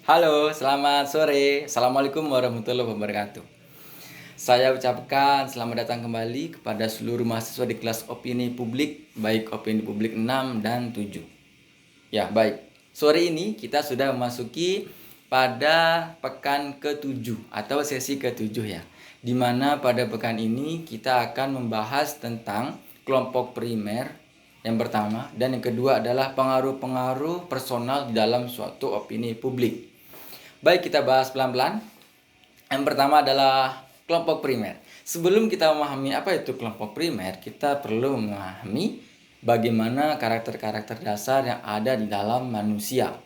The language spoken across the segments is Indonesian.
Halo, selamat sore. Assalamualaikum warahmatullahi wabarakatuh. Saya ucapkan selamat datang kembali kepada seluruh mahasiswa di kelas opini publik, baik opini publik 6 dan 7. Ya, baik. Sore ini kita sudah memasuki pada pekan ke-7 atau sesi ke-7 ya. Di mana pada pekan ini kita akan membahas tentang kelompok primer yang pertama, dan yang kedua adalah pengaruh-pengaruh personal di dalam suatu opini publik. Baik, kita bahas pelan-pelan. Yang pertama adalah kelompok primer. Sebelum kita memahami apa itu kelompok primer, kita perlu memahami bagaimana karakter-karakter dasar yang ada di dalam manusia.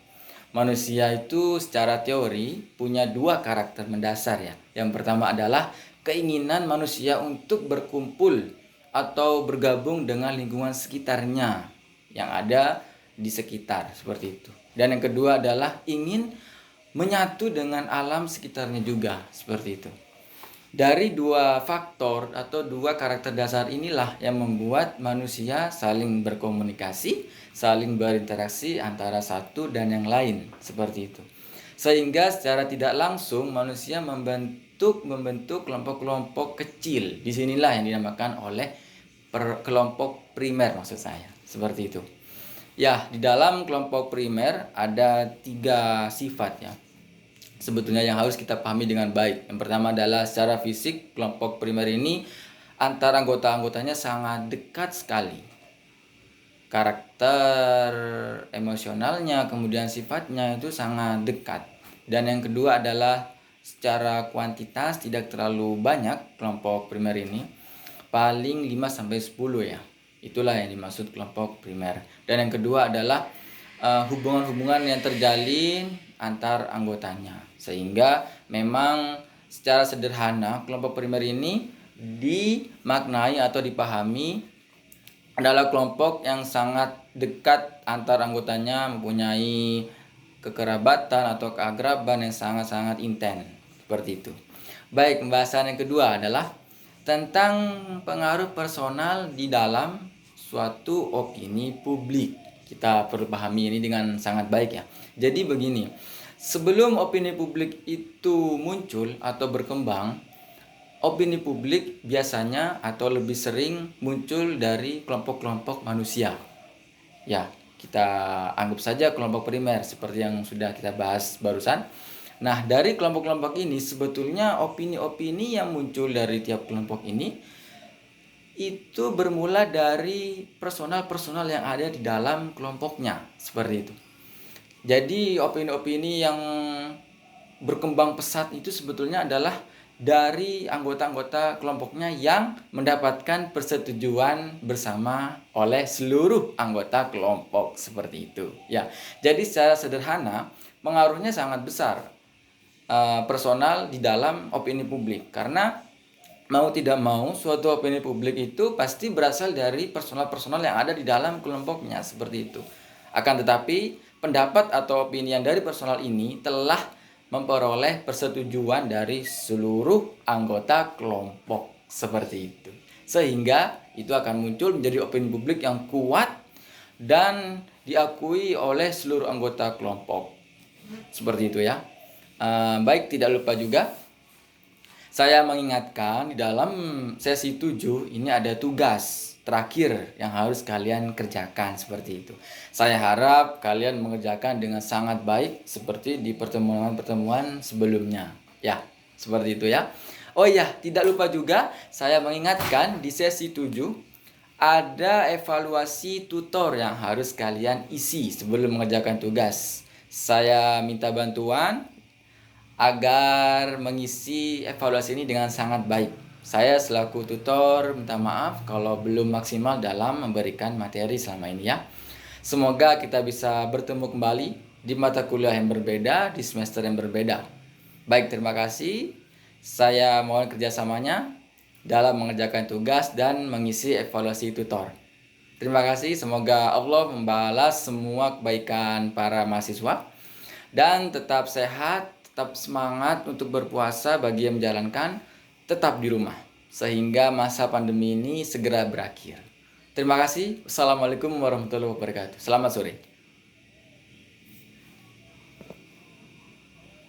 Manusia itu secara teori punya dua karakter mendasar ya. Yang pertama adalah keinginan manusia untuk berkumpul atau bergabung dengan lingkungan sekitarnya yang ada di sekitar, seperti itu. Dan yang kedua adalah ingin menyatu dengan alam sekitarnya juga, seperti itu. Dari dua faktor atau dua karakter dasar inilah yang membuat manusia saling berkomunikasi, saling berinteraksi antara satu dan yang lain, seperti itu. Sehingga secara tidak langsung manusia membentuk kelompok-kelompok kecil. Disinilah yang dinamakan oleh kelompok primer, maksud saya, seperti itu. Ya, di dalam kelompok primer ada 3 sifat ya, sebetulnya yang harus kita pahami dengan baik. Yang pertama adalah secara fisik, kelompok primer ini antara anggota-anggotanya sangat dekat sekali. Karakter emosionalnya, kemudian sifatnya itu sangat dekat. Dan yang kedua adalah secara kuantitas tidak terlalu banyak kelompok primer ini. Paling 5-10 ya. Itulah yang dimaksud kelompok primer. Dan yang kedua adalah hubungan-hubungan yang terjalin antar anggotanya. Sehingga memang secara sederhana kelompok primer ini dimaknai atau dipahami adalah kelompok yang sangat dekat antar anggotanya, mempunyai kekerabatan atau keakraban yang sangat-sangat intens, seperti itu. Baik, pembahasan yang kedua adalah tentang pengaruh personal di dalam suatu opini publik. Kita perlu pahami ini dengan sangat baik ya. Jadi begini, sebelum opini publik itu muncul atau berkembang, opini publik biasanya atau lebih sering muncul dari kelompok-kelompok manusia. Ya, kita anggap saja kelompok primer seperti yang sudah kita bahas barusan. Nah, dari kelompok-kelompok ini sebetulnya opini-opini yang muncul dari tiap kelompok ini itu bermula dari personal-personal yang ada di dalam kelompoknya, seperti itu. Jadi opini-opini yang berkembang pesat itu sebetulnya adalah dari anggota-anggota kelompoknya yang mendapatkan persetujuan bersama oleh seluruh anggota kelompok, seperti itu. Ya, jadi secara sederhana pengaruhnya sangat besar personal di dalam opini publik, karena mau tidak mau suatu opini publik itu pasti berasal dari personal-personal yang ada di dalam kelompoknya, seperti itu. Akan tetapi pendapat atau opini yang dari personal ini telah memperoleh persetujuan dari seluruh anggota kelompok, seperti itu. Sehingga itu akan muncul menjadi opini publik yang kuat dan diakui oleh seluruh anggota kelompok, seperti itu ya. Baik, tidak lupa juga saya mengingatkan di dalam sesi 7 ini ada tugas terakhir yang harus kalian kerjakan, seperti itu. Saya harap kalian mengerjakan dengan sangat baik seperti di pertemuan-pertemuan sebelumnya. Ya, seperti itu ya. Oh iya, tidak lupa juga saya mengingatkan di sesi 7 ada evaluasi tutor yang harus kalian isi sebelum mengerjakan tugas. Saya minta bantuan agar mengisi evaluasi ini dengan sangat baik. Saya selaku tutor minta maaf kalau belum maksimal dalam memberikan materi selama ini ya. Semoga kita bisa bertemu kembali di mata kuliah yang berbeda, di semester yang berbeda. Baik, terima kasih. Saya mohon kerjasamanya dalam mengerjakan tugas dan mengisi evaluasi tutor. Terima kasih, semoga Allah membalas semua kebaikan para mahasiswa. Dan tetap sehat, tetap semangat untuk berpuasa bagi yang menjalankan, tetap di rumah sehingga masa pandemi ini segera berakhir. Terima kasih. Wassalamualaikum warahmatullahi wabarakatuh. Selamat sore.